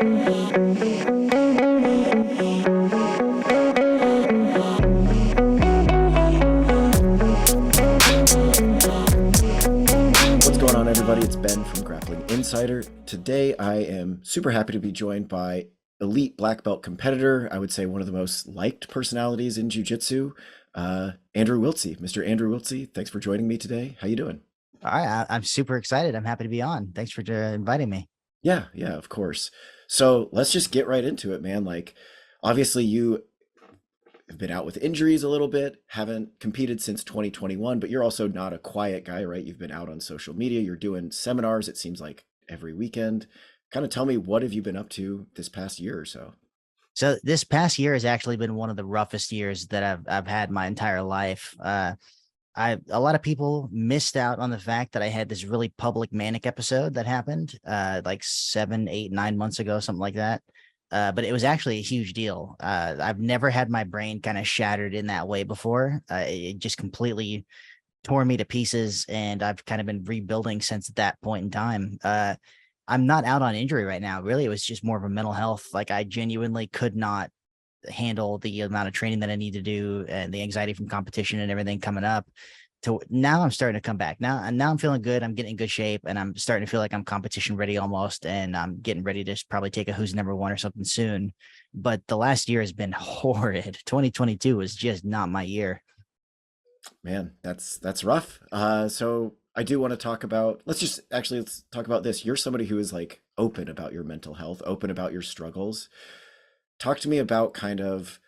What's going on, everybody? It's Ben from Grappling Insider. Today, I am super happy to be joined by elite black belt competitor, I would say one of the most liked personalities in jiu-jitsu, Andrew Wiltse. Mr. Andrew Wiltse, thanks for joining me today. How you doing? All right, I'm super excited. I'm happy to be on. Thanks for inviting me. Yeah, of course. So let's just get right into it, man. Like, obviously, you have been out with injuries a little bit, haven't competed since 2021, but you're also not a quiet guy, right? You've been out on social media, you're doing seminars, it seems like every weekend. Kind of tell me, what have you been up to this past year or so? So this past year has actually been one of the roughest years that I've had my entire life. A lot of people missed out on the fact that I had this really public manic episode that happened like 7, 8, 9 months ago, something like that. But it was actually a huge deal. I've never had my brain kind of shattered in that way before. It just completely tore me to pieces, and I've kind of been rebuilding since that point in time. I'm not out on injury right now. Really, it was just more of a mental health. Like, I genuinely could not handle the amount of training that I need to do and the anxiety from competition and everything coming up. To now I'm starting to come back. Now I'm feeling good. I'm getting in good shape, and I'm starting to feel like I'm competition ready almost, and I'm getting ready to probably take a who's number one or something soon. But the last year has been horrid. 2022 was just not my year. Man, that's rough. So I do want to talk about, let's talk about this. You're somebody who is like open about your mental health, open about your struggles. Talk to me about kind of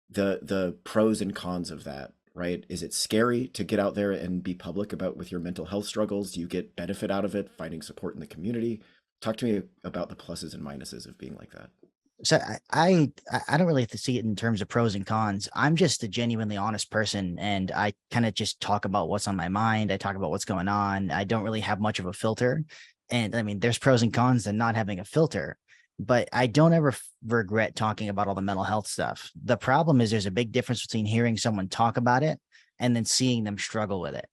the pros and cons of that, right? Is it scary to get out there and be public about with your mental health struggles? Do you get benefit out of it, finding support in the community? Talk to me about the pluses and minuses of being like that. So I don't really have to see it in terms of pros and cons. I'm just a genuinely honest person, and I kind of just talk about what's on my mind. I talk about what's going on. I don't really have much of a filter. And I mean, there's pros and cons to not having a filter, but I don't ever regret talking about all the mental health stuff. The problem is there's a big difference between hearing someone talk about it and then seeing them struggle with it.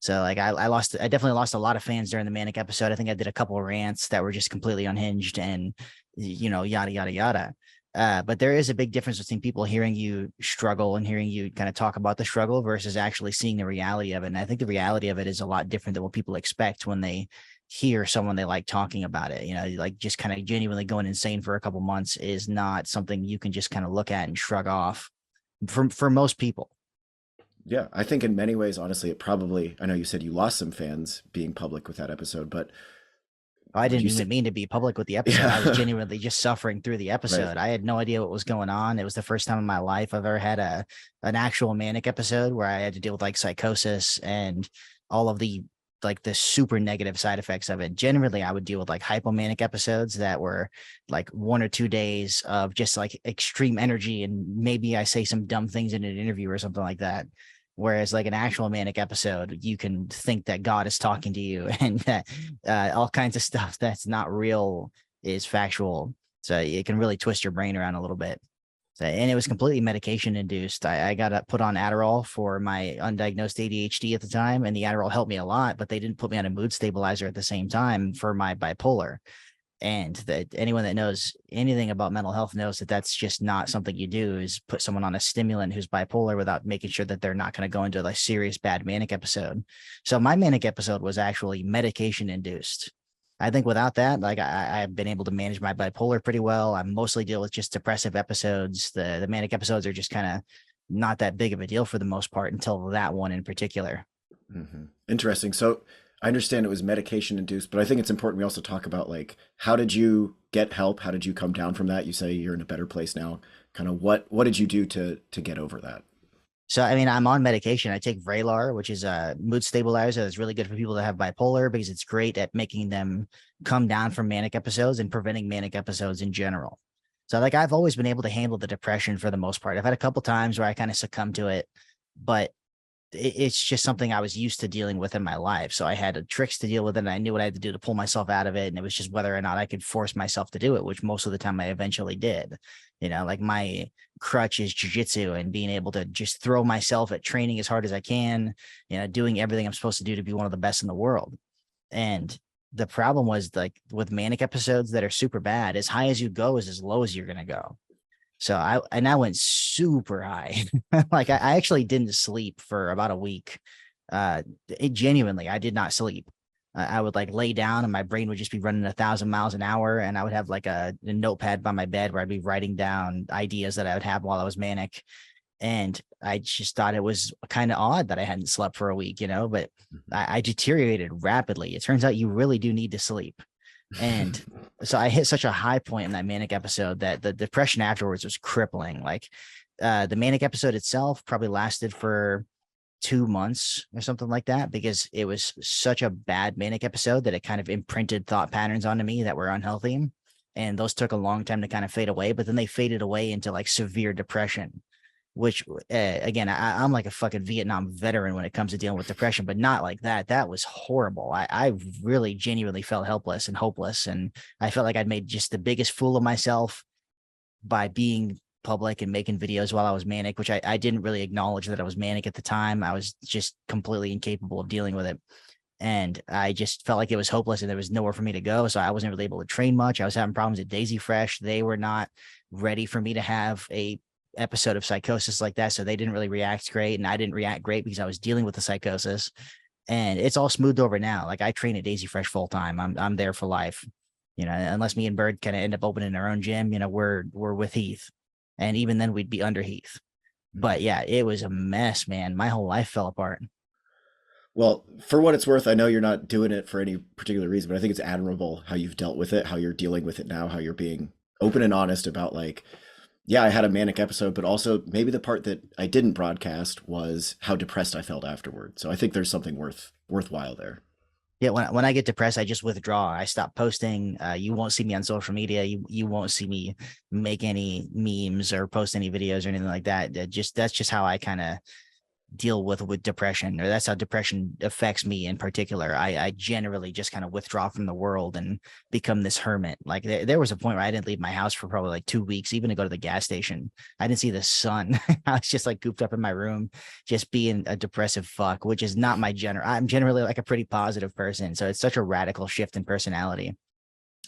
So like I definitely lost a lot of fans during the manic episode. I think I did a couple of rants that were just completely unhinged and, yada, yada, yada. But there is a big difference between people hearing you struggle and hearing you kind of talk about the struggle versus actually seeing the reality of it. And I think the reality of it is a lot different than what people expect when they hear someone they like talking about it. Like just kind of genuinely going insane for a couple months is not something you can just kind of look at and shrug off for most people. Yeah, I think in many ways, honestly, I know you said you lost some fans being public with that episode, but I didn't even mean to be public with the episode. Yeah. I was genuinely just suffering through the episode. Right. I had no idea what was going on. It was the first time in my life I've ever had an actual manic episode where I had to deal with like psychosis and all of the super negative side effects of it. Generally, I would deal with like hypomanic episodes that were like 1 or 2 days of just like extreme energy, and maybe I say some dumb things in an interview or something like that. Whereas like an actual manic episode, you can think that God is talking to you and that all kinds of stuff that's not real is factual. So it can really twist your brain around a little bit. So, and it was completely medication induced. I got put on Adderall for my undiagnosed ADHD at the time, and the Adderall helped me a lot, but they didn't put me on a mood stabilizer at the same time for my bipolar. And that anyone that knows anything about mental health knows that that's just not something you do, is put someone on a stimulant who's bipolar without making sure that they're not going to go into a serious bad manic episode. So my manic episode was actually medication induced. I think without that, like I've been able to manage my bipolar pretty well. I mostly deal with just depressive episodes. The manic episodes are just kind of not that big of a deal for the most part until that one in particular. Interesting. So I understand it was medication induced, but I think it's important we also talk about like, how did you get help? How did you come down from that? You say you're in a better place now. Kind of what did you do to get over that? So, I mean, I'm on medication. I take Vraylar, which is a mood stabilizer that's really good for people that have bipolar because it's great at making them come down from manic episodes and preventing manic episodes in general. So like I've always been able to handle the depression for the most part. I've had a couple times where I kind of succumbed to it, but it's just something I was used to dealing with in my life. So I had tricks to deal with it, and I knew what I had to do to pull myself out of it. And it was just whether or not I could force myself to do it, which most of the time I eventually did. Like my crutch is jiu-jitsu and being able to just throw myself at training as hard as I can, doing everything I'm supposed to do to be one of the best in the world. And the problem was like with manic episodes that are super bad, as high as you go is as low as you're gonna go. So I went super high. Like I actually didn't sleep for about a week. It genuinely, I did not sleep. I would like lay down and my brain would just be running 1,000 miles an hour, and I would have like a notepad by my bed where I'd be writing down ideas that I would have while I was manic. And I just thought it was kind of odd that I hadn't slept for a week, but I deteriorated rapidly. It turns out you really do need to sleep. And so I hit such a high point in that manic episode that the depression afterwards was crippling. Like the manic episode itself probably lasted for 2 months or something like that, because it was such a bad manic episode that it kind of imprinted thought patterns onto me that were unhealthy. And those took a long time to kind of fade away, but then they faded away into like severe depression, which again, I'm like a fucking Vietnam veteran when it comes to dealing with depression, but not like that. That was horrible. I really genuinely felt helpless and hopeless. And I felt like I'd made just the biggest fool of myself by being public and making videos while I was manic, which I didn't really acknowledge that I was manic at the time. I was just completely incapable of dealing with it. And I just felt like it was hopeless and there was nowhere for me to go. So I wasn't really able to train much. I was having problems at Daisy Fresh. They were not ready for me to have a episode of psychosis like that. So they didn't really react great. And I didn't react great because I was dealing with the psychosis. And it's all smoothed over now. Like I train at Daisy Fresh full time. I'm there for life. Unless me and Bird kind of end up opening our own gym, we're with Heath. And even then we'd be under Heath. But yeah, it was a mess, man. My whole life fell apart. Well, for what it's worth, I know you're not doing it for any particular reason, but I think it's admirable how you've dealt with it, how you're dealing with it now, how you're being open and honest about like, yeah, I had a manic episode, but also maybe the part that I didn't broadcast was how depressed I felt afterward. So I think there's something worthwhile there. Yeah, when I get depressed, I just withdraw. I stop posting. You won't see me on social media. You won't see me make any memes or post any videos or anything like that. That's just how I kind of deal with depression, or that's how depression affects me in particular. I generally just kind of withdraw from the world and become this hermit. Like there was a point where I didn't leave my house for probably like 2 weeks, even to go to the gas station. I didn't see the sun. I was just like cooped up in my room, just being a depressive fuck, which is not my I'm generally like a pretty positive person. So it's such a radical shift in personality.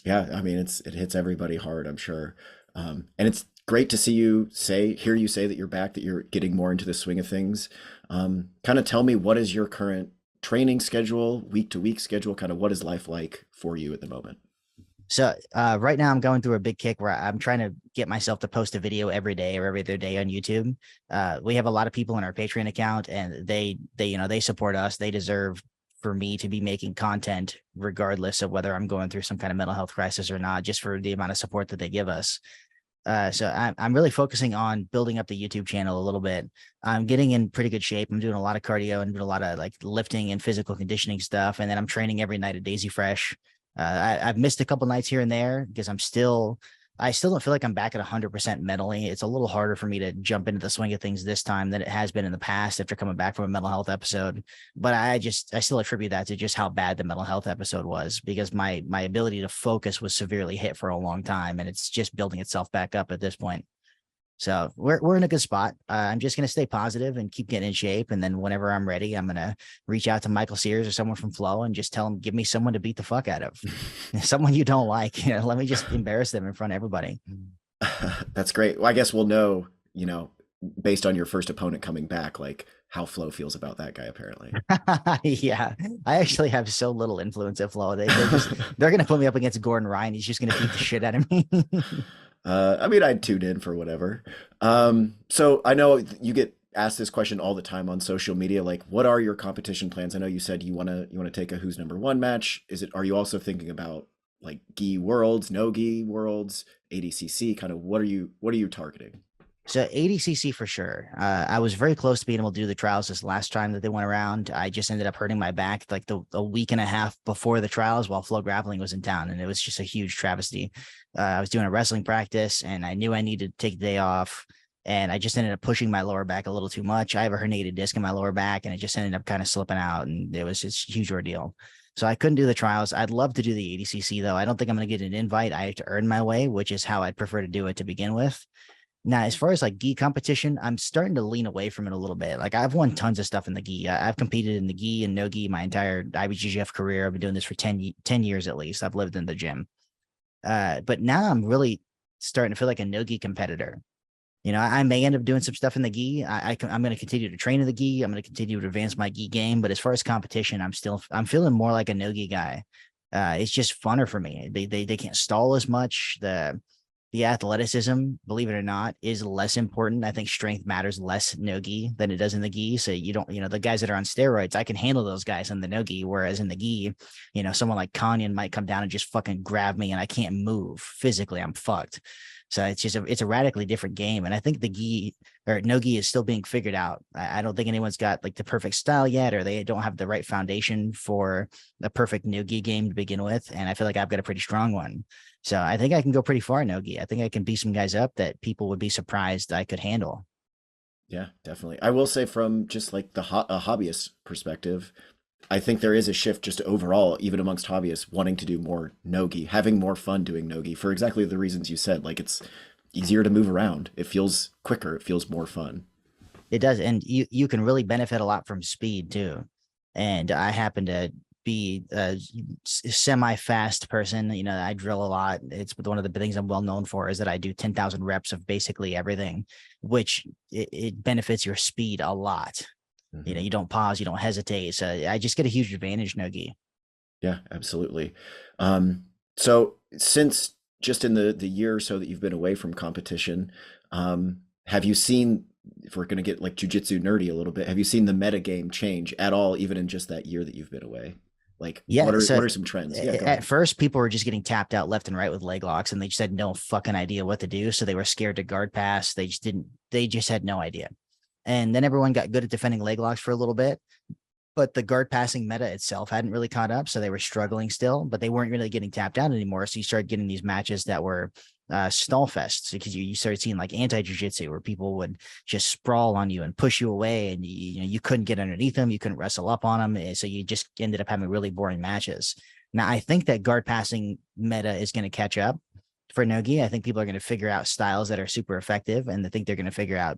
Yeah, I mean, it hits everybody hard, I'm sure. And it's great to hear you say that you're back, that you're getting more into the swing of things. Kind of tell me, what is your current training schedule, week to week schedule? Kind of what is life like for you at the moment? So right now I'm going through a big kick where I'm trying to get myself to post a video every day or every other day on YouTube. We have a lot of people in our Patreon account, and they support us. They deserve for me to be making content regardless of whether I'm going through some kind of mental health crisis or not, just for the amount of support that they give us. So I'm really focusing on building up the YouTube channel a little bit. I'm getting in pretty good shape. I'm doing a lot of cardio and doing a lot of like lifting and physical conditioning stuff. And then I'm training every night at Daisy Fresh. I've missed a couple nights here and there because I still don't feel like I'm back at 100% mentally. It's a little harder for me to jump into the swing of things this time than it has been in the past after coming back from a mental health episode. But I still attribute that to just how bad the mental health episode was, because my ability to focus was severely hit for a long time, and it's just building itself back up at this point. So we're in a good spot. I'm just going to stay positive and keep getting in shape. And then whenever I'm ready, I'm going to reach out to Michael Sears or someone from Flow and just tell them, give me someone to beat the fuck out of. Someone you don't like. Let me just embarrass them in front of everybody. That's great. Well, I guess we'll know, based on your first opponent coming back, like how Flow feels about that guy, apparently. Yeah. I actually have so little influence at Flow. They're going to put me up against Gordon Ryan. He's just going to beat the shit out of me. I mean, I'd tune in for whatever. So I know you get asked this question all the time on social media. Like, what are your competition plans? I know you said you wanna take a who's number one match. Are you also thinking about like gi worlds, no gi worlds, ADCC? Kind of what are you targeting? So ADCC for sure. I was very close to being able to do the trials this last time that they went around. I just ended up hurting my back like a week and a half before the trials while Flow Grappling was in town. And it was just a huge travesty. I was doing a wrestling practice and I knew I needed to take the day off. And I just ended up pushing my lower back a little too much. I have a herniated disc in my lower back and it just ended up kind of slipping out. And it was just a huge ordeal. So I couldn't do the trials. I'd love to do the ADCC though. I don't think I'm going to get an invite. I have to earn my way, which is how I'd prefer to do it to begin with. Now, as far as like gi competition, I'm starting to lean away from it a little bit. Like I've won tons of stuff in the gi. I've competed in the gi and no gi my entire IBJJF career. I've been doing this for 10 years at least. I've lived in the gym. But now I'm really starting to feel like a no gi competitor. You know, I may end up doing some stuff in the gi. I'm going to continue to train in the gi. I'm going to continue to advance my gi game. But as far as competition, I'm feeling more like a no gi guy. It's just funner for me. They can't stall as much. The athleticism, believe it or not, is less important. I think strength matters less no gi than it does in the gi. So you don't, the guys that are on steroids, I can handle those guys in the no gi. Whereas in the gi, someone like Kanyan might come down and just fucking grab me and I can't move physically. I'm fucked. So it's a radically different game. And I think the gi or no gi is still being figured out. I don't think anyone's got like the perfect style yet, or they don't have the right foundation for the perfect no gi game to begin with. And I feel like I've got a pretty strong one. So I think I can go pretty far in no gi. I think I can beat some guys up that people would be surprised I could handle. Yeah, definitely. I will say from just like a hobbyist perspective, I think there is a shift just overall, even amongst hobbyists, wanting to do more no-gi, having more fun doing no-gi for exactly the reasons you said. Like it's easier to move around. It feels quicker. It feels more fun. It does. And you can really benefit a lot from speed too. And I happen to be a semi-fast person. I drill a lot. It's one of the things I'm well known for is that I do 10,000 reps of basically everything, which it benefits your speed a lot. Mm-hmm. You don't pause, you don't hesitate. So I just get a huge advantage, no gi. Yeah, absolutely. So since just in the year or so that you've been away from competition, have you seen, if we're going to get like jujitsu nerdy a little bit, have you seen the meta game change at all, even in just that year that you've been away? Like, Yeah. what So are some trends? Yeah, go at ahead. first, people were just getting tapped out left and right with leg locks, and they just had no fucking idea what to do. So they were scared to guard pass. They just had no idea. And then everyone got good at defending leg locks for a little bit, but the guard passing meta itself hadn't really caught up. So they were struggling still, but they weren't really getting tapped out anymore. So you started getting these matches that were stall fests because you started seeing like anti jiu-jitsu where people would just sprawl on you and push you away, and you couldn't get underneath them. You couldn't wrestle up on them. So you just ended up having really boring matches. Now, I think that guard passing meta is going to catch up for no-gi. I think people are going to figure out styles that are super effective, and I think they're going to figure out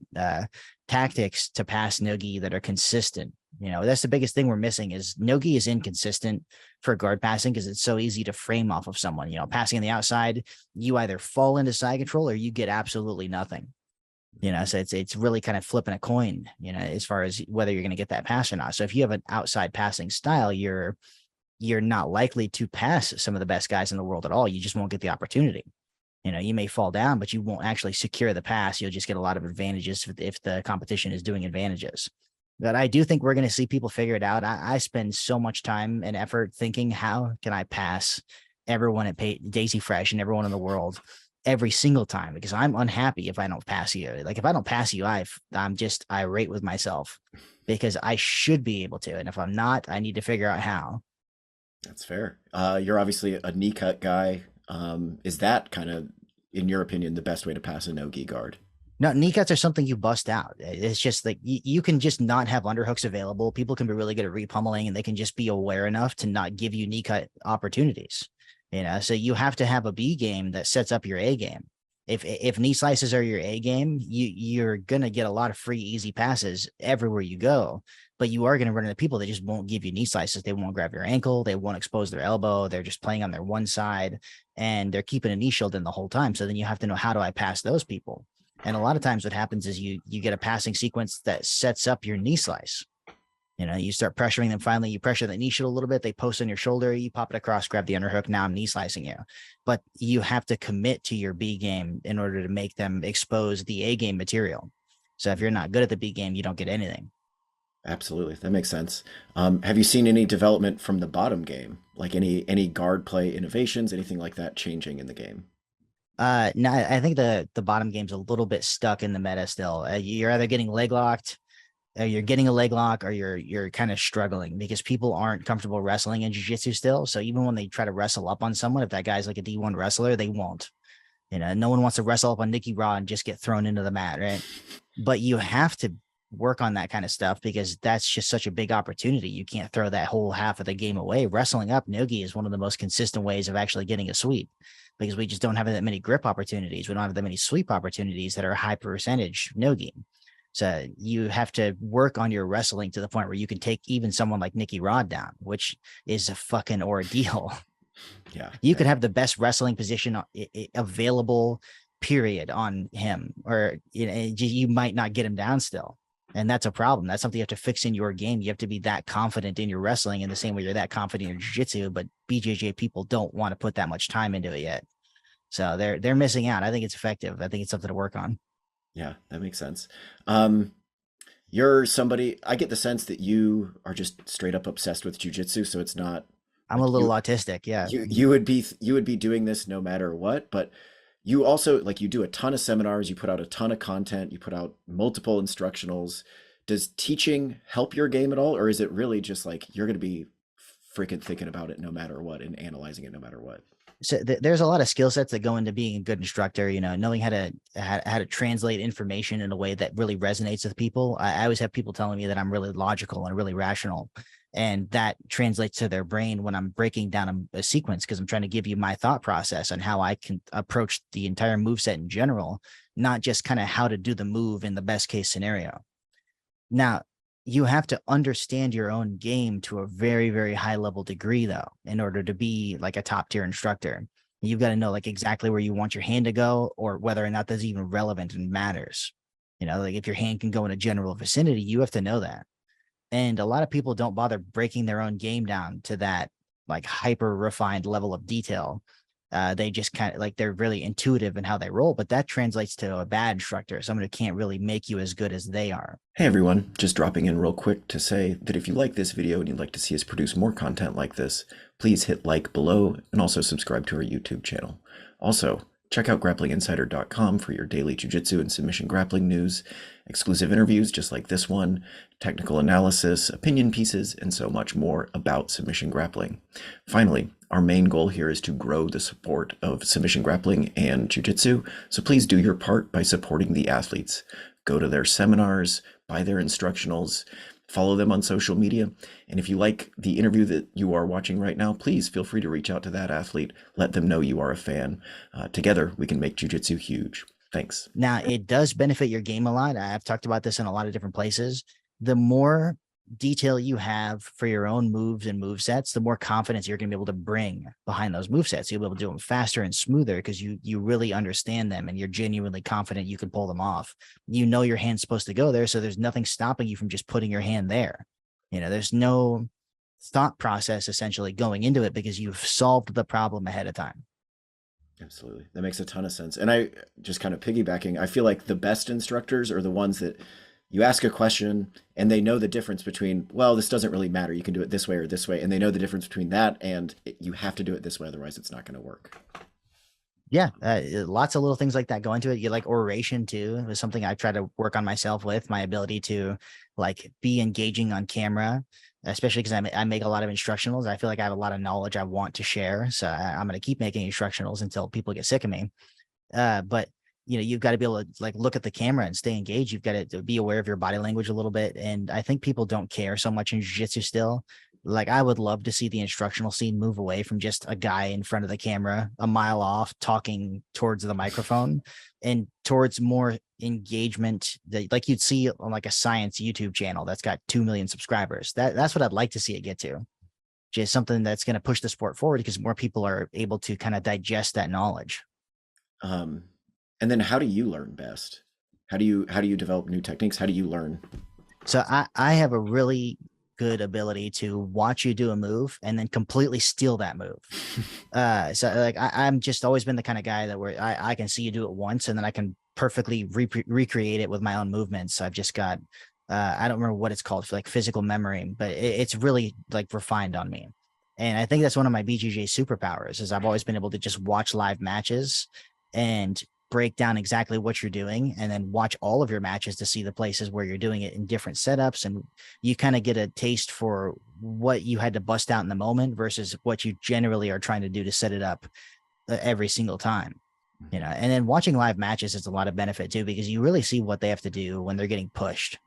tactics to pass no-gi that are consistent. That's the biggest thing we're missing is no-gi is inconsistent for guard passing because it's so easy to frame off of someone. Passing on the outside, you either fall into side control or you get absolutely nothing. So it's really kind of flipping a coin, as far as whether you're going to get that pass or not. So if you have an outside passing style, you're not likely to pass some of the best guys in the world at all. You just won't get the opportunity. You may fall down, but you won't actually secure the pass. You'll just get a lot of advantages if the competition is doing advantages. But I do think we're going to see people figure it out. I spend so much time and effort thinking, how can I pass everyone at Daisy Fresh and everyone in the world every single time? Because I'm unhappy if I don't pass you. Like if I don't pass you, I'm just irate with myself because I should be able to. And if I'm not, I need to figure out how. That's fair. You're obviously a knee cut guy. Is that kind of, in your opinion, the best way to pass a no-gi guard? No, knee cuts are something you bust out. It's just like you can just not have underhooks available. People can be really good at repummeling, and they can just be aware enough to not give you knee cut opportunities. So you have to have a B game that sets up your A game. If knee slices are your A game, you're gonna get a lot of free, easy passes everywhere you go. But you are going to run into people that just won't give you knee slices. They won't grab your ankle. They won't expose their elbow. They're just playing on their one side, and they're keeping a knee shield in the whole time. So then you have to know, how do I pass those people? And a lot of times what happens is you get a passing sequence that sets up your knee slice. You start pressuring them. Finally, you pressure the knee shield a little bit. They post on your shoulder. You pop it across, grab the underhook. Now I'm knee slicing you. But you have to commit to your B game in order to make them expose the A game material. So if you're not good at the B game, you don't get anything. Absolutely, that makes sense. Have you seen any development from the bottom game, like any guard play innovations, anything like that changing in the game? No, I think the bottom game's a little bit stuck in the meta still. You're either getting leg locked, you're getting a leg lock, or you're kind of struggling because people aren't comfortable wrestling in jiu-jitsu still. So even when they try to wrestle up on someone, if that guy's like a D1 wrestler, they won't. No one wants to wrestle up on Nicky Raw and just get thrown into the mat, right? But you have to work on that kind of stuff because that's just such a big opportunity. You can't throw that whole half of the game away. Wrestling up nogi is one of the most consistent ways of actually getting a sweep because we just don't have that many grip opportunities. We don't have that many sweep opportunities that are high percentage nogi. So you have to work on your wrestling to the point where you can take even someone like Nikki Rod down, which is a fucking ordeal. Yeah. You could have the best wrestling position available, period, on him, or you might not get him down still. And that's a problem. That's something you have to fix in your game. You have to be that confident in your wrestling in the same way you're that confident in your jiu-jitsu, but BJJ people don't want to put that much time into it yet. So they're missing out. I think it's effective. I think it's something to work on. Yeah, that makes sense. You're somebody, I get the sense that you are just straight up obsessed with jujitsu, so it's not I'm a like little autistic. Yeah. you would be doing this no matter what, but you also like you do a ton of seminars, you put out a ton of content, you put out multiple instructionals. Does teaching help your game at all, or is it really just like you're going to be freaking thinking about it no matter what and analyzing it no matter what? So there's a lot of skill sets that go into being a good instructor, knowing how to translate information in a way that really resonates with people. I always have people telling me that I'm really logical and really rational, and that translates to their brain when I'm breaking down a sequence, because I'm trying to give you my thought process on how I can approach the entire move set in general, not just kind of how to do the move in the best case scenario. Now, you have to understand your own game to a very, very high level degree, though, in order to be like a top tier instructor. You've got to know like exactly where you want your hand to go, or whether or not that's even relevant and matters. Like if your hand can go in a general vicinity, you have to know that. And a lot of people don't bother breaking their own game down to that like hyper refined level of detail. They just kind of like they're really intuitive in how they roll, but that translates to a bad instructor, someone who can't really make you as good as they are. Hey everyone, just dropping in real quick to say that if you like this video and you'd like to see us produce more content like this, please hit like below and also subscribe to our YouTube channel. Also, check out grapplinginsider.com for your daily jiu-jitsu and submission grappling news, exclusive interviews just like this one, technical analysis, opinion pieces, and so much more about submission grappling. Finally, our main goal here is to grow the support of submission grappling and jiu-jitsu, so please do your part by supporting the athletes. Go to their seminars, buy their instructionals, follow them on social media, and if you like the interview that you are watching right now, please feel free to reach out to that athlete. Let them know you are a fan. Together, we can make jiu-jitsu huge. Thanks. Now, it does benefit your game a lot. I've talked about this in a lot of different places. The more detail you have for your own moves and move sets, the more confidence you're going to be able to bring behind those move sets. You'll be able to do them faster and smoother because you really understand them and you're genuinely confident you can pull them off. Your hand's supposed to go there, so there's nothing stopping you from just putting your hand there. There's no thought process essentially going into it because you've solved the problem ahead of time. Absolutely. That makes a ton of sense. And I just kind of piggybacking, I feel like the best instructors are the ones that you ask a question and they know the difference between, well, this doesn't really matter. You can do it this way or this way. And they know the difference between that and you have to do it this way. Otherwise, it's not going to work. Yeah, lots of little things like that go into it. You like oration too. It was something I try to work on myself with, my ability to like be engaging on camera, especially because I make a lot of instructionals. I feel like I have a lot of knowledge I want to share. So I'm going to keep making instructionals until people get sick of me. But you've got to be able to like look at the camera and stay engaged. You've got to be aware of your body language a little bit. And I think people don't care so much in jiu-jitsu still. Like I would love to see the instructional scene move away from just a guy in front of the camera a mile off talking towards the microphone and towards more engagement that like you'd see on like a science YouTube channel that's got 2 million subscribers. That's what I'd like to see it get to. Just something that's going to push the sport forward because more people are able to kind of digest that knowledge. And then how do you learn best? How do you develop new techniques? How do you learn? So I have a really good ability to watch you do a move and then completely steal that move. So like I'm just always been the kind of guy that where I can see you do it once and then I can perfectly recreate it with my own movements. So I've just got I don't remember what it's called for like physical memory, but it's really like refined on me. And I think that's one of my BJJ superpowers is I've always been able to just watch live matches and break down exactly what you're doing and then watch all of your matches to see the places where you're doing it in different setups. And you kind of get a taste for what you had to bust out in the moment versus what you generally are trying to do to set it up every single time. And then watching live matches is a lot of benefit too, because you really see what they have to do when they're getting pushed.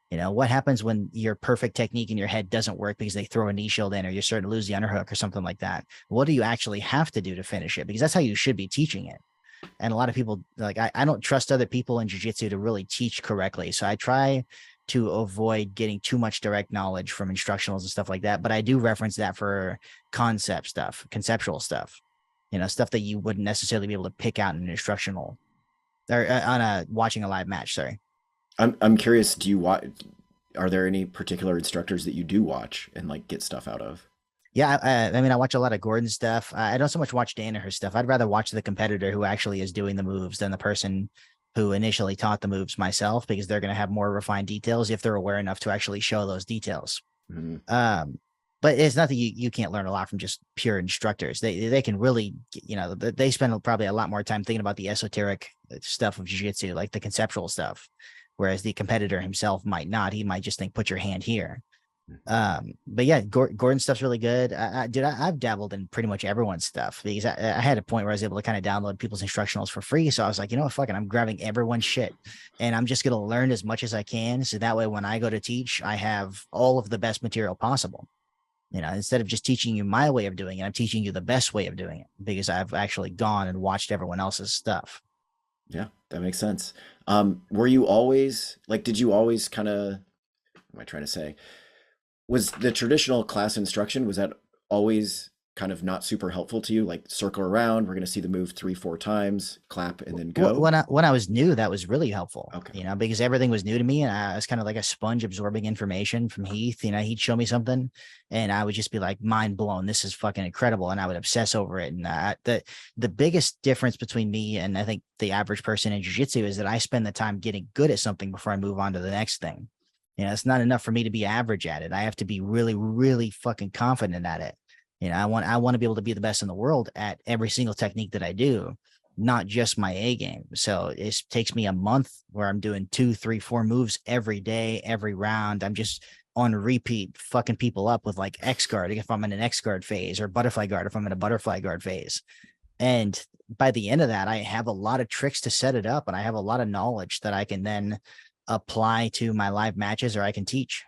What happens when your perfect technique in your head doesn't work because they throw a knee shield in, or you're starting to lose the underhook or something like that? What do you actually have to do to finish it? Because that's how you should be teaching it. And a lot of people, like, I don't trust other people in jiu-jitsu to really teach correctly. So I try to avoid getting too much direct knowledge from instructionals and stuff like that. But I do reference that for conceptual stuff, stuff that you wouldn't necessarily be able to pick out in an instructional or on a watching a live match. Sorry. I'm curious, do you watch, are there any particular instructors that you do watch and like get stuff out of? Yeah, I mean, I watch a lot of Gordon stuff. I don't so much watch Danaher's stuff. I'd rather watch the competitor who actually is doing the moves than the person who initially taught the moves myself, because they're going to have more refined details if they're aware enough to actually show those details. Mhm. But it's not that you can't learn a lot from just pure instructors. They can really, they spend probably a lot more time thinking about the esoteric stuff of jiu-jitsu, like the conceptual stuff, whereas the competitor himself might not. He might just think, put your hand here. But yeah, Gordon stuff's really good. I've dabbled in pretty much everyone's stuff, because I had a point where I was able to kind of download people's instructionals for free. So I was like, you know what, fuck it, I'm grabbing everyone's shit, and I'm just gonna learn as much as I can, so that way when I go to teach, I have all of the best material possible. Instead of just teaching you my way of doing it, I'm teaching you the best way of doing it, because I've actually gone and watched everyone else's stuff. Yeah, that makes sense. Were you always like, did you always kind of, what am I trying to say? Was the traditional class instruction, was that always kind of not super helpful to you? Like circle around, we're going to see the move 3, 4 times, clap, and then go? When I was new, that was really helpful, Okay. because everything was new to me, and I was kind of like a sponge absorbing information from Heath. He'd show me something, and I would just be like, mind blown. This is fucking incredible, and I would obsess over it. And the biggest difference between me and I think the average person in jiu-jitsu is that I spend the time getting good at something before I move on to the next thing. It's not enough for me to be average at it. I have to be really, really fucking confident at it. I want to be able to be the best in the world at every single technique that I do, not just my A game. So it takes me a month where I'm doing 2, 3, 4 moves every day, every round. I'm just on repeat fucking people up with like X guard if I'm in an X guard phase, or butterfly guard if I'm in a butterfly guard phase. And by the end of that, I have a lot of tricks to set it up, and I have a lot of knowledge that I can then apply to my live matches, or I can teach.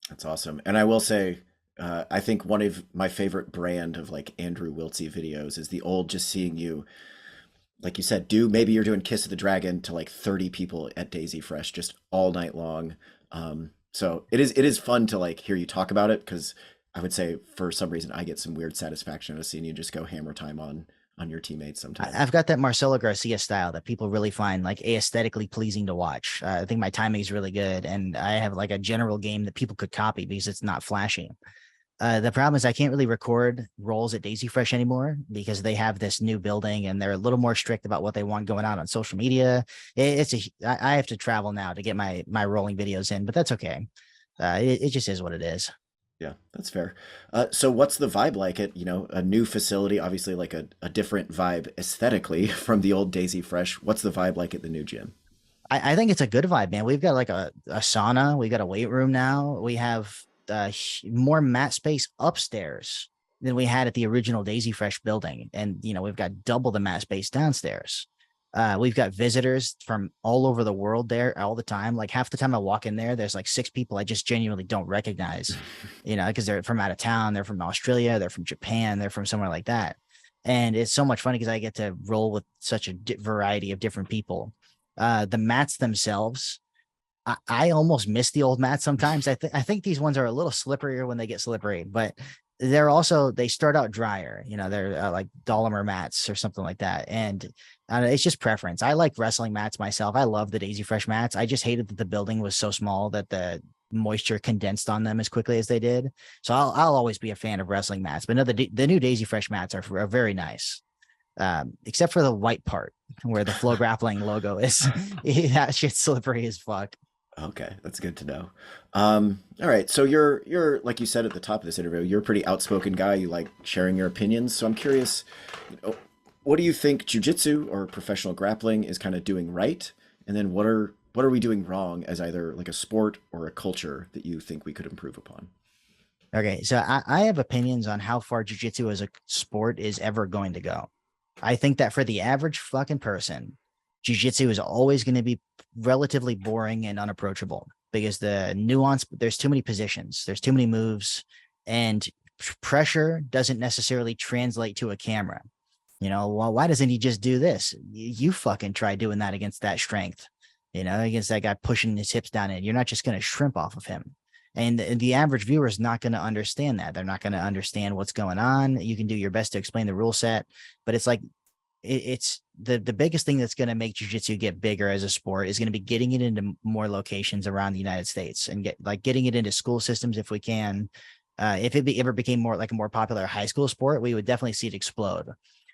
That's awesome. And I will say, I think one of my favorite brand of like Andrew Wiltse videos is the old, just seeing you, like you said, maybe you're doing Kiss of the Dragon to like 30 people at Daisy Fresh just all night long. So it is fun to like hear you talk about it, because I would say for some reason I get some weird satisfaction out of seeing you just go hammer time on your teammates sometimes. I've got that Marcelo Garcia style that people really find like aesthetically pleasing to watch. I think my timing is really good, and I have like a general game that people could copy because it's not flashy. The problem is I can't really record rolls at Daisy Fresh anymore, because they have this new building and they're a little more strict about what they want going on social media. I have to travel now to get my rolling videos in, but that's okay. It just is what it is. Yeah, that's fair. So what's the vibe like at, a new facility, obviously like a different vibe aesthetically from the old Daisy Fresh. What's the vibe like at the new gym? I think it's a good vibe, man. We've got like a sauna. We got a weight room now. We have more mat space upstairs than we had at the original Daisy Fresh building. And, we've got double the mat space downstairs. We've got visitors from all over the world there all the time. Like half the time I walk in there's like 6 people I just genuinely don't recognize, because they're from out of town. They're from Australia. They're from Japan. They're from somewhere like that. And it's so much fun because I get to roll with such a variety of different people. The mats themselves, I almost miss the old mats sometimes. I think these ones are a little slipperier when they get slippery, but they start out drier. They're like Dolomer mats or something like that. And it's just preference. I like wrestling mats myself. I love the Daisy Fresh mats. I just hated that the building was so small that the moisture condensed on them as quickly as they did. So I'll always be a fan of wrestling mats. But no, the new Daisy Fresh mats are very nice. Except for the white part where the Flow Grappling logo is. That shit's slippery as fuck. Okay, that's good to know. All right, so you're like you said at the top of this interview, you're a pretty outspoken guy. You like sharing your opinions. So I'm curious, what do you think jiu-jitsu or professional grappling is kind of doing right? And then what are we doing wrong as either like a sport or a culture that you think we could improve upon? Okay, so I have opinions on how far jiu-jitsu as a sport is ever going to go. I think that for the average fucking person, jiu-jitsu is always going to be relatively boring and unapproachable. because the nuance, there's too many positions, there's too many moves, and pressure doesn't necessarily translate to a camera. Well, why doesn't he just do this? You fucking try doing that against that strength, against that guy pushing his hips down in. You're not just going to shrimp off of him. And the average viewer is not going to understand that. They're not going to understand what's going on. You can do your best to explain the rule set, but it's like, it's the biggest thing that's going to make jiu-jitsu get bigger as a sport is going to be getting it into more locations around the United States and getting it into school systems if we can. If it ever became more like a more popular high school sport, we would definitely see it explode.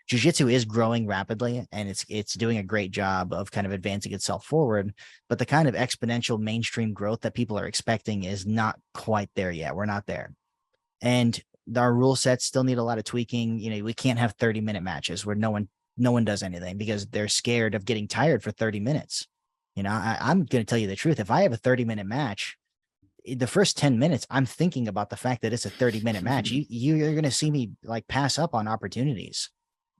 Jiu-jitsu is growing rapidly, and it's doing a great job of kind of advancing itself forward. But the kind of exponential mainstream growth that people are expecting is not quite there yet. We're not there, and our rule sets still need a lot of tweaking. We can't have 30-minute matches where no one does anything because they're scared of getting tired for 30 minutes. I'm going to tell you the truth. If I have a 30-minute match, the first 10 minutes, I'm thinking about the fact that it's a 30-minute match. You're going to see me like pass up on opportunities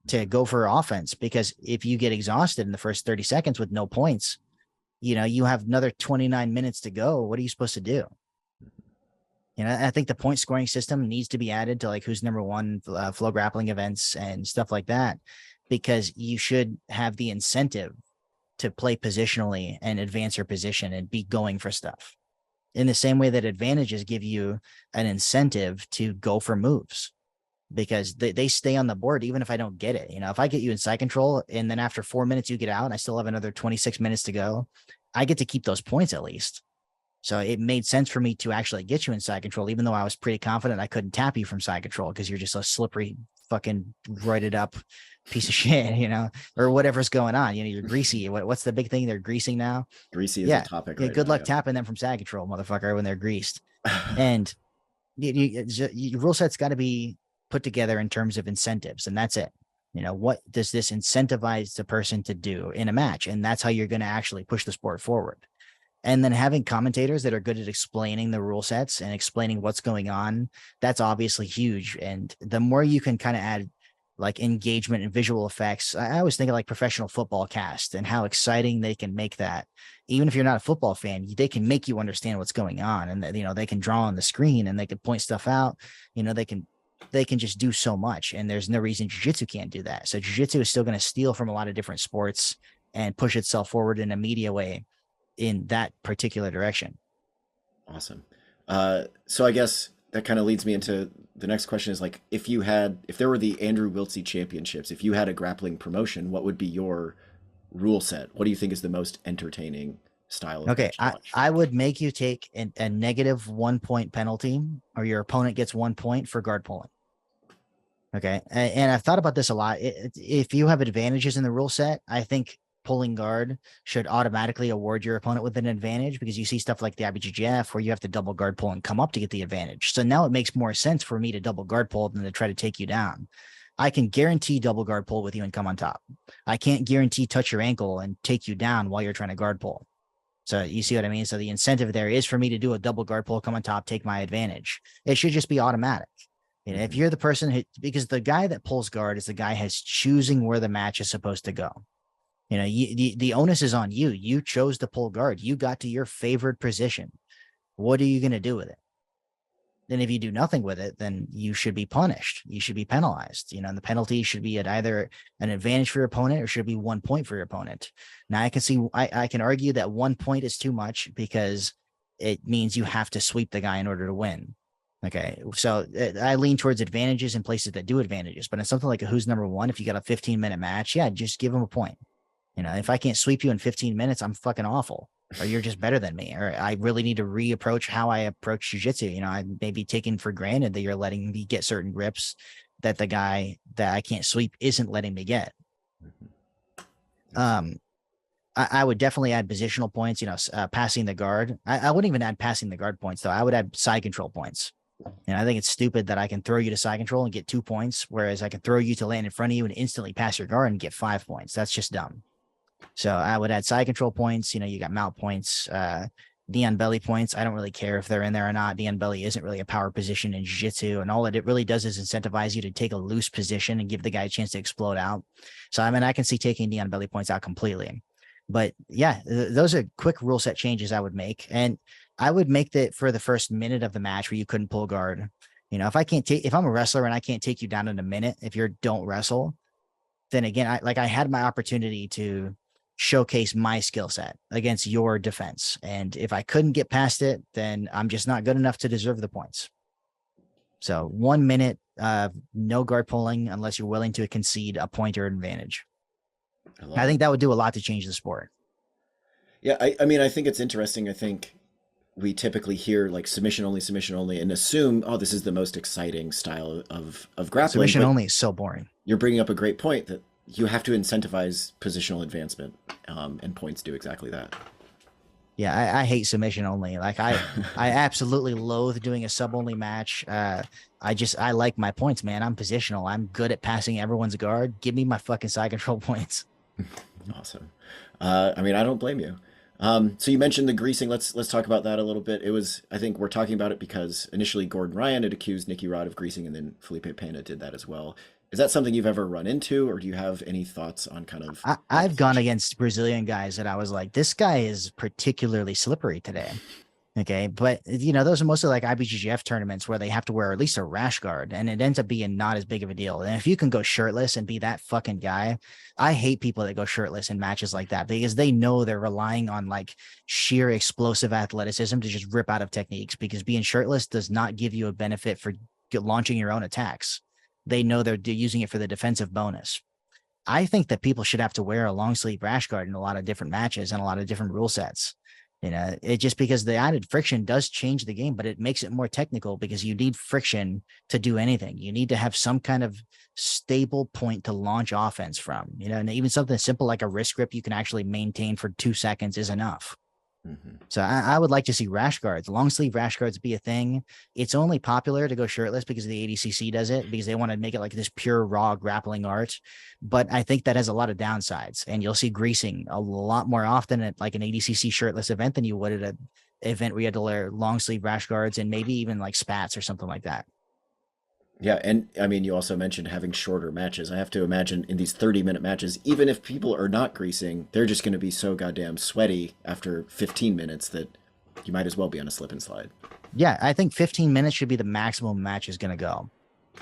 to go for offense, because if you get exhausted in the first 30 seconds with no points, you have another 29 minutes to go. What are you supposed to do? I think the point scoring system needs to be added to like who's number one, flow grappling events and stuff like that, because you should have the incentive to play positionally and advance your position and be going for stuff in the same way that advantages give you an incentive to go for moves, because they stay on the board even if I don't get it. If I get you in side control and then after 4 minutes you get out and I still have another 26 minutes to go, I get to keep those points at least. So it made sense for me to actually get you in side control, even though I was pretty confident I couldn't tap you from side control because you're just a slippery, fucking roided up piece of shit, or whatever's going on. You're greasy. What's the big thing? They're greasing now. Greasy is a topic right good now, luck tapping them from side control, motherfucker, when they're greased. And your rule set's got to be put together in terms of incentives, and that's it. What does this incentivize the person to do in a match? And that's how you're going to actually push the sport forward. And then having commentators that are good at explaining the rule sets and explaining what's going on, that's obviously huge. And the more you can kind of add like engagement and visual effects, I always think of like professional football cast and how exciting they can make that. Even if you're not a football fan, they can make you understand what's going on, and they can draw on the screen and they can point stuff out. They can just do so much, and there's no reason jiu-jitsu can't do that. So jiu-jitsu is still going to steal from a lot of different sports and push itself forward in a media way in that particular direction. Awesome. So I guess that kind of leads me into the next question is like, if there were the Andrew Wiltse championships, if you had a grappling promotion, what would be your rule set? What do you think is the most entertaining style of Okay, match to watch? I would make you take a negative 1 point penalty, or your opponent gets 1 point for guard pulling. Okay, and I've thought about this a lot. If you have advantages in the rule set, I think pulling guard should automatically award your opponent with an advantage, because you see stuff like the IBJJF where you have to double guard pull and come up to get the advantage. So now it makes more sense for me to double guard pull than to try to take you down. I can guarantee double guard pull with you and come on top. I can't guarantee touch your ankle and take you down while you're trying to guard pull. So you see what I mean? So the incentive there is for me to do a double guard pull, come on top, take my advantage. It should just be automatic. If you're the person who, because the guy that pulls guard is the guy who's choosing where the match is supposed to go. The onus is on you. You chose to pull guard. You got to your favored position. What are you going to do with it? Then if you do nothing with it, then you should be punished. You should be penalized. And the penalty should be at either an advantage for your opponent or should be 1 point for your opponent. Now I can see, I can argue that 1 point is too much because it means you have to sweep the guy in order to win. Okay, so I lean towards advantages in places that do advantages, but in something like a who's number one, if you got a 15-minute match, yeah, just give them a point. If I can't sweep you in 15 minutes, I'm fucking awful, or you're just better than me, or I really need to reapproach how I approach jiu-jitsu. I may be taking for granted that you're letting me get certain grips that the guy that I can't sweep isn't letting me get. I would definitely add positional points, passing the guard. I wouldn't even add passing the guard points, though. I would add side control points. I think it's stupid that I can throw you to side control and get 2 points, whereas I can throw you to land in front of you and instantly pass your guard and get 5 points. That's just dumb. So I would add side control points. You got mount points, knee on belly points. I don't really care if they're in there or not. Knee on belly isn't really a power position in jiu-jitsu, and all it really does is incentivize you to take a loose position and give the guy a chance to explode out. So I can see taking knee on belly points out completely. But yeah, those are quick rule set changes I would make. And I would make that for the first minute of the match where you couldn't pull guard. If I'm a wrestler and I can't take you down in a minute, if you don't wrestle, then again, I had my opportunity to showcase my skill set against your defense. And if I couldn't get past it, then I'm just not good enough to deserve the points. So 1 minute, no guard pulling unless you're willing to concede a pointer advantage. I think that would do a lot to change the sport. Yeah, I mean, I think it's interesting. I think we typically hear like submission only, and assume, oh, this is the most exciting style of grappling. Submission only is so boring. You're bringing up a great point that you have to incentivize positional advancement, and points do exactly that. Yeah, I hate submission only. Like I absolutely loathe doing a sub only match. I like my points, man. I'm positional. I'm good at passing everyone's guard. Give me my fucking side control points. Awesome. I mean, I don't blame you. So you mentioned the greasing. Let's talk about that a little bit. I think we're talking about it because initially Gordon Ryan had accused Nicky Rod of greasing, and then Felipe Pena did that as well. Is that something you've ever run into, or do you have any thoughts on kind of? I've gone against Brazilian guys that I was like, this guy is particularly slippery today. Okay. But, those are mostly like IBJJF tournaments where they have to wear at least a rash guard, and it ends up being not as big of a deal. And if you can go shirtless and be that fucking guy, I hate people that go shirtless in matches like that because they know they're relying on like sheer explosive athleticism to just rip out of techniques, because being shirtless does not give you a benefit for launching your own attacks. They know they're using it for the defensive bonus. I think that people should have to wear a long sleeve rash guard in a lot of different matches and a lot of different rule sets. It just because the added friction does change the game, but it makes it more technical because you need friction to do anything. You need to have some kind of stable point to launch offense from, and even something simple like a wrist grip you can actually maintain for 2 seconds is enough. Mm-hmm. So I would like to see rash guards, long sleeve rash guards be a thing. It's only popular to go shirtless because the ADCC does it, because they want to make it like this pure raw grappling art. But I think that has a lot of downsides, and you'll see greasing a lot more often at like an ADCC shirtless event than you would at an event where you had to wear long sleeve rash guards and maybe even like spats or something like that. Yeah, and I mean, you also mentioned having shorter matches. I have to imagine in these 30-minute matches, even if people are not greasing, they're just going to be so goddamn sweaty after 15 minutes that you might as well be on a slip and slide. Yeah, I think 15 minutes should be the maximum match is going to go.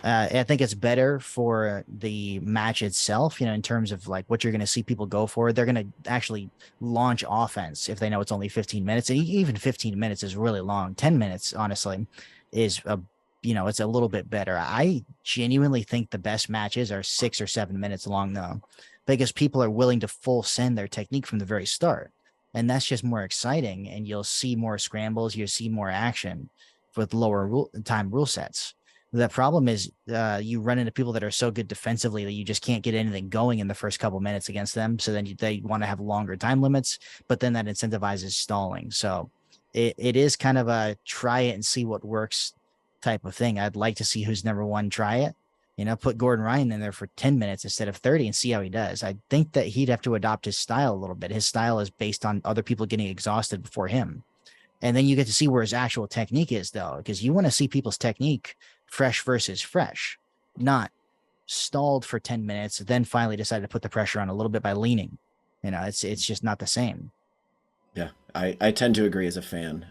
I think it's better for the match itself, in terms of like what you're going to see people go for. They're going to actually launch offense if they know it's only 15 minutes. And even 15 minutes is really long. 10 minutes, honestly, is it's a little bit better. I genuinely think the best matches are 6 or 7 minutes long, though, because people are willing to full send their technique from the very start. And that's just more exciting. And you'll see more scrambles. You'll see more action with lower rule sets. The problem is you run into people that are so good defensively that you just can't get anything going in the first couple minutes against them. So then they want to have longer time limits, but then that incentivizes stalling. So it is kind of a try it and see what works type of thing. I'd like to see who's number one, try it, put Gordon Ryan in there for 10 minutes instead of 30 and see how he does. I think that he'd have to adopt his style a little bit. His style is based on other people getting exhausted before him. And then you get to see where his actual technique is, though, because you want to see people's technique fresh versus fresh, not stalled for 10 minutes, then finally decided to put the pressure on a little bit by leaning. It's just not the same. Yeah, I tend to agree as a fan.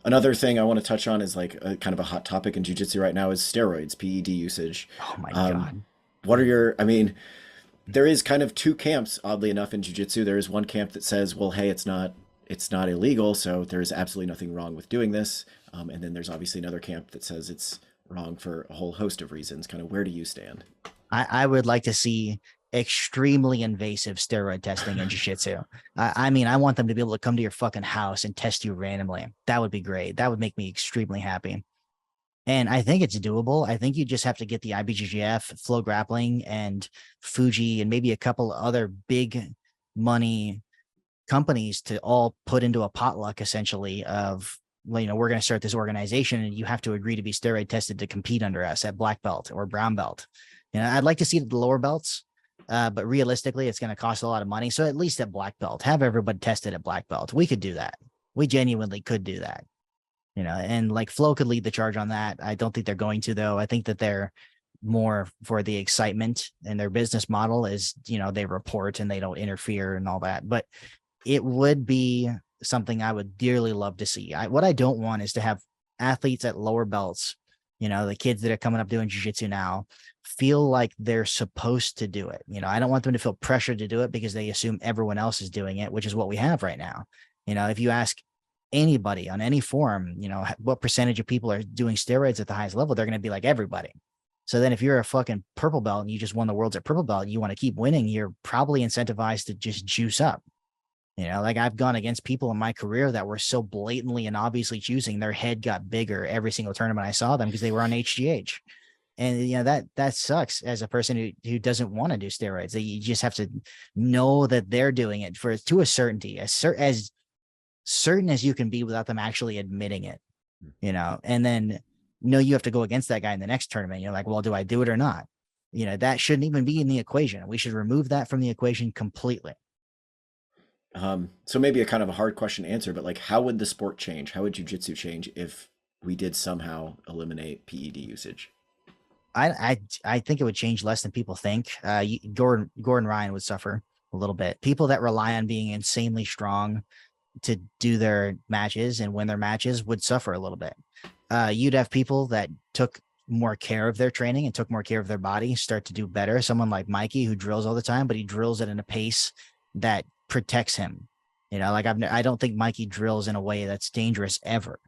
Another thing I want to touch on is like a kind of a hot topic in jiu-jitsu right now is steroids, PED usage. Oh my God. What are there is kind of two camps, oddly enough, in jiu-jitsu. There is one camp that says, well, hey, it's not illegal, so there is absolutely nothing wrong with doing this. And then there's obviously another camp that says it's wrong for a whole host of reasons. Kind of where do you stand? I would like to see extremely invasive steroid testing in jiu-jitsu. I mean, I want them to be able to come to your fucking house and test you randomly. That would be great. That would make me extremely happy. And I think it's doable. I think you just have to get the IBJJF, Flow Grappling, and Fuji, and maybe a couple other big money companies to all put into a potluck, essentially, of, we're going to start this organization and you have to agree to be steroid tested to compete under us at black belt or brown belt. I'd like to see the lower belts, but realistically, it's going to cost a lot of money. So at least at black belt, have everybody tested at black belt. We could do that. We genuinely could do that. And like Flo could lead the charge on that. I don't think they're going to, though. I think that more for the excitement, and their business model is, they report and they don't interfere and all that. But it would be something I would dearly love to see. What I don't want is to have athletes at lower belts, the kids that are coming up doing jiu-jitsu now, feel like they're supposed to do it. I don't want them to feel pressured to do it because they assume everyone else is doing it, which is what we have right now. If you ask anybody on any forum, what percentage of people are doing steroids at the highest level, they're going to be like everybody. So then if you're a fucking purple belt and you just won the worlds at purple belt, and you want to keep winning, you're probably incentivized to just juice up. Like I've gone against people in my career that were so blatantly and obviously juicing, their head got bigger every single tournament I saw them because they were on HGH. And that sucks as a person who doesn't want to do steroids. That you just have to know that they're doing it to a certainty, as certain as you can be without them actually admitting it, and then you have to go against that guy in the next tournament. You're like, well, do I do it or not? That shouldn't even be in the equation. We should remove that from the equation completely. So maybe a kind of a hard question to answer, but like, how would the sport change? How would jiu-jitsu change if we did somehow eliminate PED usage? I think it would change less than people think. Gordon Ryan would suffer a little bit. People that rely on being insanely strong to do their matches and win their matches would suffer a little bit. You'd have people that took more care of their training and took more care of their body start to do better. Someone like Mikey, who drills all the time, but he drills it in a pace that protects him. Like I don't think Mikey drills in a way that's dangerous ever.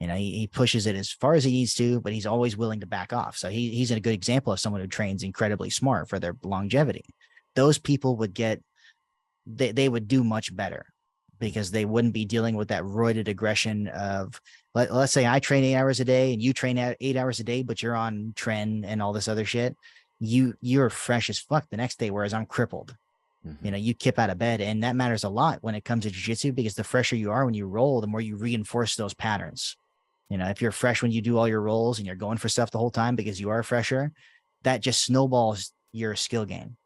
He pushes it as far as he needs to, but he's always willing to back off. So he's a good example of someone who trains incredibly smart for their longevity. Those people would they would do much better because they wouldn't be dealing with that roided aggression of, let's say I train 8 hours a day and you train 8 hours a day, but you're on tren and all this other shit. You're fresh as fuck the next day, whereas I'm crippled. Mm-hmm. You kip out of bed, and that matters a lot when it comes to jiu-jitsu, because the fresher you are when you roll, the more you reinforce those patterns. If you're fresh when you do all your rolls and you're going for stuff the whole time because you are fresher, that just snowballs your skill gain.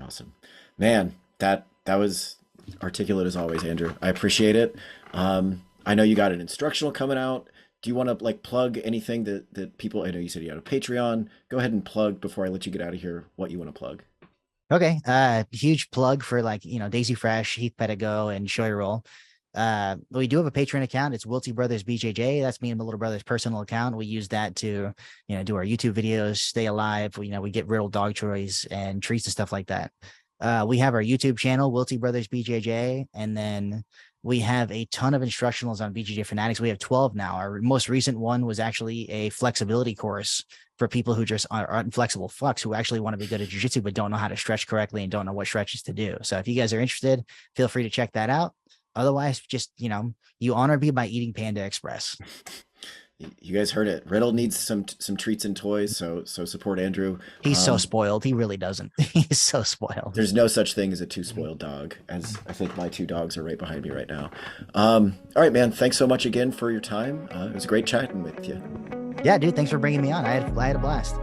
Awesome, man. That was articulate as always, Andrew. I appreciate it. I know you got an instructional coming out. Do you want to like plug anything that people, I know you said you had a Patreon. Go ahead and plug before I let you get out of here what you want to plug. Okay. Huge plug for Daisy Fresh, Heath Pedigo, and Shoy Roll. We do have a Patreon account. It's Wiltse Brothers BJJ. That's me and my little brother's personal account. We use that to, do our YouTube videos, stay alive. We get riddle dog toys and treats and stuff like that. We have our YouTube channel, Wiltse Brothers BJJ, and then we have a ton of instructionals on BJJ Fanatics. We have 12 now. Our most recent one was actually a flexibility course for people who just are inflexible fucks who actually want to be good at jiu-jitsu but don't know how to stretch correctly and don't know what stretches to do. So if you guys are interested, feel free to check that out. Otherwise, just, you honor me by eating Panda Express. You guys heard it. Riddle needs some treats and toys, so support Andrew. He's so spoiled. He really doesn't. He's so spoiled. There's no such thing as a too spoiled dog, as I think my 2 dogs are right behind me right now. All right, man. Thanks so much again for your time. It was great chatting with you. Yeah, dude. Thanks for bringing me on. I had a blast.